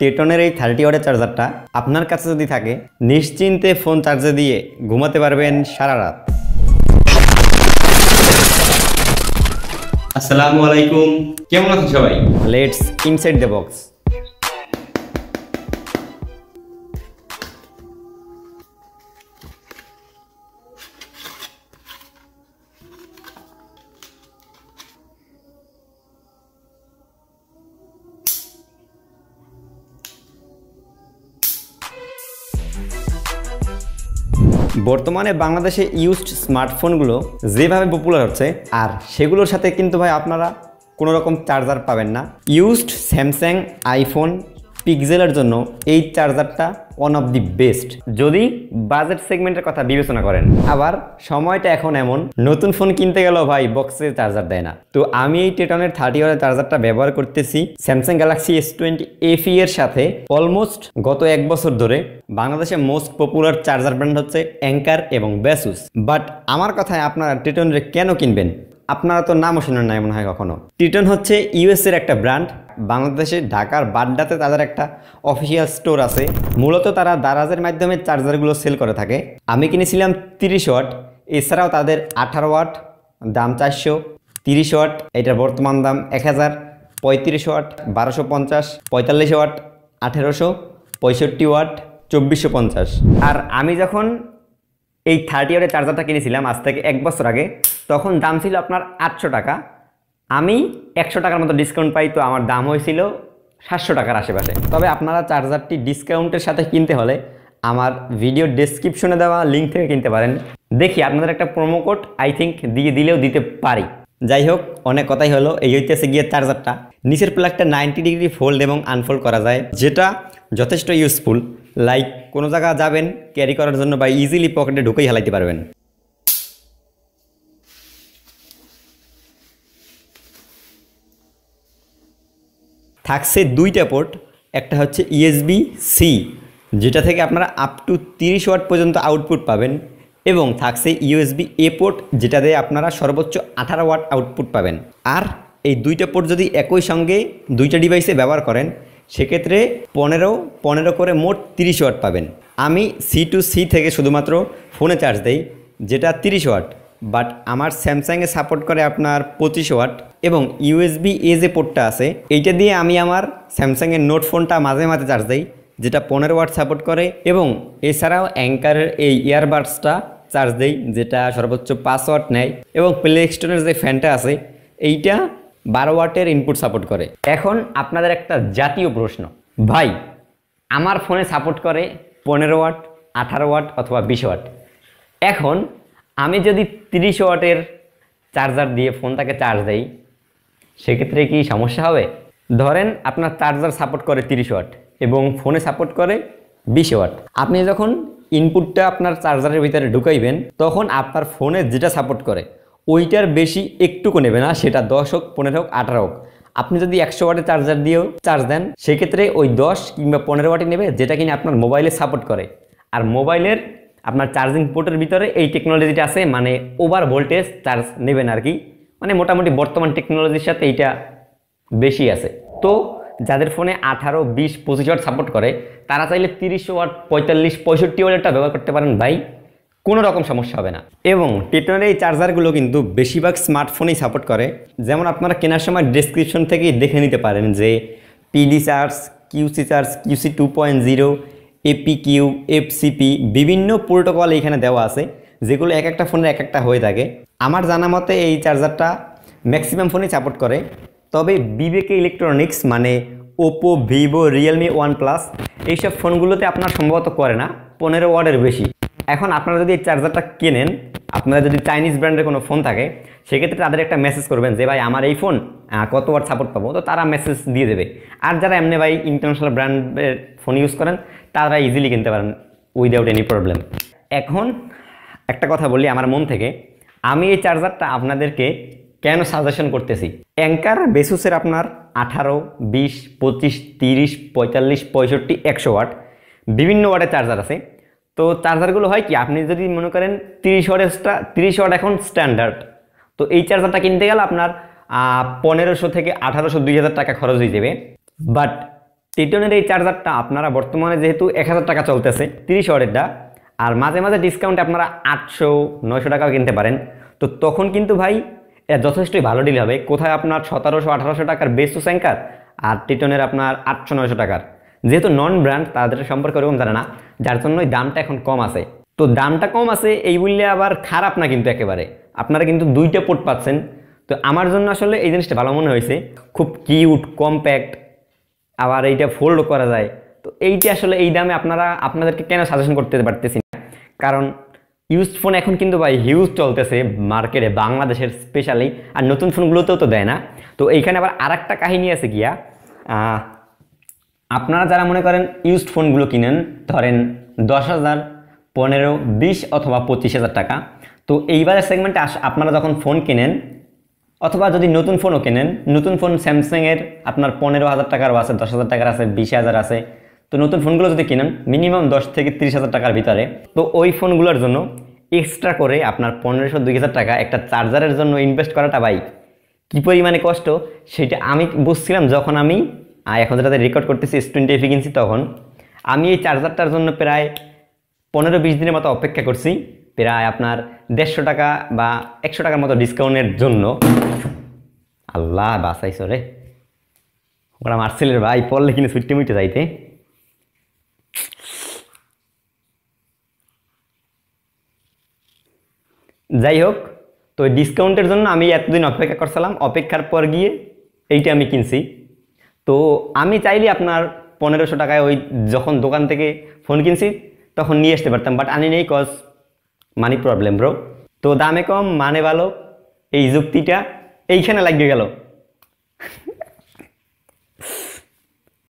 টেটনের এই 30 ওয়াটের চার্জারটা আপনার কাছে যদি থাকে নিশ্চিন্তে ফোন চার্জে দিয়ে ঘুমাতে পারবেন সারা রাত। আসসালামু আলাইকুম, কেমন আছেন সবাই? Let's inside the box. বর্তমানে বাংলাদেশে ইউজড স্মার্টফোনগুলো যেভাবে পপুলার হচ্ছে আর সেগুলোর সাথে কিন্তু ভাই আপনারা কোনো রকম চার্জার পাবেন না। ইউজড স্যামসাং, আইফোন, পিক্সেলের জন্য এই চার্জারটা ওয়ান অফ দি বেস্ট যদি বাজেট সেগমেন্টের কথা বিবেচনা করেন। আবার সময়টা এখন এমন, নতুন ফোন কিনতে গেলেও ভাই বক্সে চার্জার দেয় না। তো আমি এই টেটনের 30 ওয়াটের চার্জারটা ব্যবহার করতেছি স্যামসাং গ্যালাক্সি S20 FE এর সাথে। অলমোস্ট গত 1 বছর ধরে বাংলাদেশে মোস্ট পপুলার চার্জার ব্র্যান্ড হচ্ছে অ্যাঙ্কার এবং বেসুস। বাট আমার কথায় আপনারা টেটনের কেন কিনবেন? আপনারা তো নামও শুনেন নাই মনে হয় কখনো। টেটন হচ্ছে ইউএস এর একটা ব্র্যান্ড। বাংলাদেশে ঢাকার বাড্ডাতে তাদের একটা অফিসিয়াল স্টোর আছে। মূলত তারা দারাজের মাধ্যমে চার্জারগুলো সেল করে থাকে। আমি কিনেছিলাম 30 ওয়াট, এছাড়াও তাদের 18 ওয়াট দাম 400, 30 ওয়াট এটার বর্তমান দাম 1000, 35 ওয়াট 1250, 45 ওয়াট 1800, 65 ওয়াট 2450। আর আমি যখন এই 30 ওয়াটের চার্জারটা কিনেছিলাম আজ থেকে 1 বছর আগে, তখন দাম ছিল আপনার 800 টাকা। আমি 100 টাকার মতো ডিসকাউন্ট পাই, তো আমার দাম হয়েছিল 700 টাকার আশেপাশে। তবে আপনারা চার্জারটি ডিসকাউন্টের সাথে কিনতে হলে আমার ভিডিও ডেসক্রিপশনে দেওয়া লিঙ্ক থেকে কিনতে পারেন। দেখি আপনাদের একটা প্রোমো কোড আই থিঙ্ক দিলেও দিতে পারি। যাই হোক, অনেক কথাই হলো। এই হইতেছে গিয়ে চার্জারটা। নিচের প্লাগটা 90 ডিগ্রি ফোল্ড এবং আনফোল্ড করা যায়, যেটা যথেষ্ট ইউজফুল। লাইক কোনো জায়গা যাবেন ক্যারি করার জন্য বা ইজিলি পকেটে ঢুকেই হালাইতে পারবেন। থাকছে 2টা পোর্ট, একটা হচ্ছে USB-C যেটা থেকে আপনারা আপ টু 30 ওয়াট পর্যন্ত আউটপুট পাবেন, এবং থাকছে USB-A পোর্ট যেটা দিয়ে আপনারা সর্বোচ্চ 18 ওয়াট আউটপুট পাবেন। আর এই 2টা পোর্ট যদি একই সঙ্গে 2টা ডিভাইসে ব্যবহার করেন সেক্ষেত্রে 15 করে মোট 30 ওয়াট পাবেন। আমি C2C থেকে শুধুমাত্র ফোনে চার্জ দেই, যেটা 30 ওয়াট। বাট আমার স্যামসাংয়ে সাপোর্ট করে আপনার 25 ওয়াট, এবং USB-A যে পোর্টটা আছে এইটা দিয়ে আমি আমার স্যামসাংয়ের নোট ফোনটা মাঝে মাঝে চার্জ দেই, যেটা 15 ওয়াট সাপোর্ট করে। এবং এছাড়াও অ্যাঙ্কারের এই ইয়ারবাডসটা চার্জ দেই, যেটা সর্বোচ্চ 5 ওয়াট নেয়। এবং প্লে স্টোরের যে ফ্যানটা আছে এইটা 12 ওয়াটের ইনপুট সাপোর্ট করে। এখন আপনাদের একটা জাতীয় প্রশ্ন, ভাই আমার ফোনে সাপোর্ট করে 15 ওয়াট, 18 ওয়াট অথবা 20 ওয়াট। এখন আমি যদি 30 ওয়াটের চার্জার দিয়ে ফোনটাকে চার্জ দেই সেক্ষেত্রে কি সমস্যা হবে? ধরেন আপনার চার্জার সাপোর্ট করে 30 ওয়াট এবং ফোনে সাপোর্ট করে 20 ওয়াট। আপনি যখন ইনপুটটা আপনার চার্জারের ভিতরে ঢুকাইবেন তখন আপনার ফোনে যেটা সাপোর্ট করে ওইটার বেশি একটুকু নেবে না, সেটা 10 হোক, 15 হোক, 18 হোক। আপনি যদি 100 ওয়াটের চার্জার দিয়েও চার্জ দেন সেক্ষেত্রে ওই 10 কিংবা 15 ওয়াটই নেবে, যেটা কিনা আপনার মোবাইলে সাপোর্ট করে। আর মোবাইলের আপনার চার্জিং পোর্টের ভিতরে এই টেকনোলজিটা আছে, মানে ওভার ভোল্টেজ চার্জ নেবেন আর কি। মানে মোটামুটি বর্তমান টেকনোলজির সাথে এইটা বেশি আছে। তো যাদের ফোনে 18, 20, 25 ওয়াট সাপোর্ট করে তারা চাইলে 30 ওয়াট, 45, 65 ওয়াটেরটা ব্যবহার করতে পারেন ভাই, কোনো রকম সমস্যা হবে না। এবং টেটনের এই চার্জারগুলো কিন্তু বেশিরভাগ স্মার্টফোনেই সাপোর্ট করে। যেমন আপনারা কেনার সময় ডেসক্রিপশন থেকেই দেখে নিতে পারেন যে PD charge, QC charge, QC 2.0, APQ, FCP বিভিন্ন প্রোটোকল এখানে দেওয়া আছে, যেগুলো এক একটা ফোনের এক একটা হয়ে থাকে। আমার জানা মতে এই চার্জারটা ম্যাক্সিমাম ফোনেই সাপোর্ট করে। তবে বিবেকে ইলেকট্রনিক্স মানে ওপো, ভিভো, রিয়েলমি, OnePlus এইসব ফোনগুলোতে আপনার সম্ভবত করে না 15 ওয়াটের বেশি। এখন আপনারা যদি এই চার্জারটা কেনেন, আপনারা যদি চাইনিজ ব্র্যান্ডের কোনো ফোন থাকে সেক্ষেত্রে তাদের একটা মেসেজ করবেন যে ভাই আমার এই ফোন কত ওয়াট সাপোর্ট পাবো, তো তারা মেসেজ দিয়ে দেবে। আর যারা এমনি ভাই ইন্টারন্যাশনাল ব্র্যান্ডের ফোন ইউজ করেন তারা ইজিলি কিনতে পারেন উইদাউট এনি প্রবলেম। এখন একটা কথা বলি আমার মন থেকে, আমি এই চার্জারটা আপনাদেরকে কেন সাজেশন করতেছি। অ্যাঙ্কার বেসুসের আপনার 18, 20, 25, 30, 45, 65, 100 ওয়াট বিভিন্ন ওয়াটের চার্জার আছে। তো চার্জারগুলো হয় কি, আপনি যদি মনে করেন 30 ওয়াট এখন স্ট্যান্ডার্ড, তো এই চার্জারটা কিনতে গেলে আপনার 1500 থেকে 1800, 2000 টাকা খরচ হয়ে যাবে। বাট টিটনের এই চার্জারটা আপনারা বর্তমানে যেহেতু 1000 টাকা চলতেছে 30 ওয়াটেরটা, আর মাঝে মাঝে ডিসকাউন্টে আপনারা 800-900 টাকাও কিনতে পারেন। তো তখন কিন্তু ভাই এটা যথেষ্টই ভালো ডিল হবে। কোথায় আপনার 1700-1800 টাকার বেসুস অ্যাঙ্কার, আর টিটনের আপনার 800-900 টাকার। যেহেতু নন ব্র্যান্ড, তাদের সম্পর্কে ওরকম জানে না, যার জন্যই দামটা এখন কম আছে। তো দামটা কম আছে এই বললে আবার খারাপ না, কিন্তু একেবারে আপনারা কিন্তু 2টা পোর্ট পাচ্ছেন। তো আমার জন্য আসলে এই জিনিসটা ভালো মনে হয়েছে, খুব কিউট, কম্প্যাক্ট, আবার এইটা ফোল্ড করা যায়। তো এইটা আসলে এই দামে আপনাদেরকে কেন সাজেশন করতে পারতেছি না, কারণ ইউজড ফোন এখন কিন্তু ভাই হিউজ চলতেছে মার্কেটে, বাংলাদেশের স্পেশালি, আর নতুন ফোনগুলোতেও তো দেয় না। তো এইখানে আবার আরেকটা কাহিনী আছে গিয়া, আপনারা যারা মনে করেন ইউজড ফোনগুলো কিনেন, ধরেন 10,000, 15, 20 অথবা 25,000 টাকা, তো এইবারের সেগমেন্টে আপনারা যখন ফোন কেনেন, অথবা যদি নতুন ফোনও কেনেন, নতুন ফোন স্যামসাংয়ের আপনার 15,000 টাকারও আছে, 10,000 টাকার আছে, 20,000 আছে। তো নতুন ফোনগুলো যদি কিনেন মিনিমাম 10 থেকে 30,000 টাকার ভিতরে, তো ওই ফোনগুলোর জন্য এক্সট্রা করে আপনার 1500-2000 টাকা একটা চার্জারের জন্য ইনভেস্ট করাটা ভাই কী পরিমাণে কষ্ট, সেটা আমি বুঝছিলাম যখন আমি এখন যেটাতে রেকর্ড করতেছি S20 FE কিনছি। তখন আমি এই চার্জারটার জন্য প্রায় 15-20 দিনের মতো অপেক্ষা করছি, প্রায় আপনার 150 টাকা বা 100 টাকার মতো ডিসকাউন্টের জন্য। আল্লাহ বাঁচাইছো রে, ওরা মারছিলের ভাই, পড়লে কিনে ছুটতে মুটে যাইতে। যাই হোক, তো ডিসকাউন্টের জন্য আমি এতদিন অপেক্ষা করছিলাম, অপেক্ষার পর গিয়ে এইটা আমি কিনছি। তো আমি চাইলে আপনার 1500 টাকায় ওই যখন দোকান থেকে ফোন কিনছি তখন নিয়ে আসতে পারতাম, বাট আনি নেই, কজ মানি প্রবলেম ব্রো। তো দামে কম মানে ভালো, এই যুক্তিটা এইখানে লাগিয়ে গেল।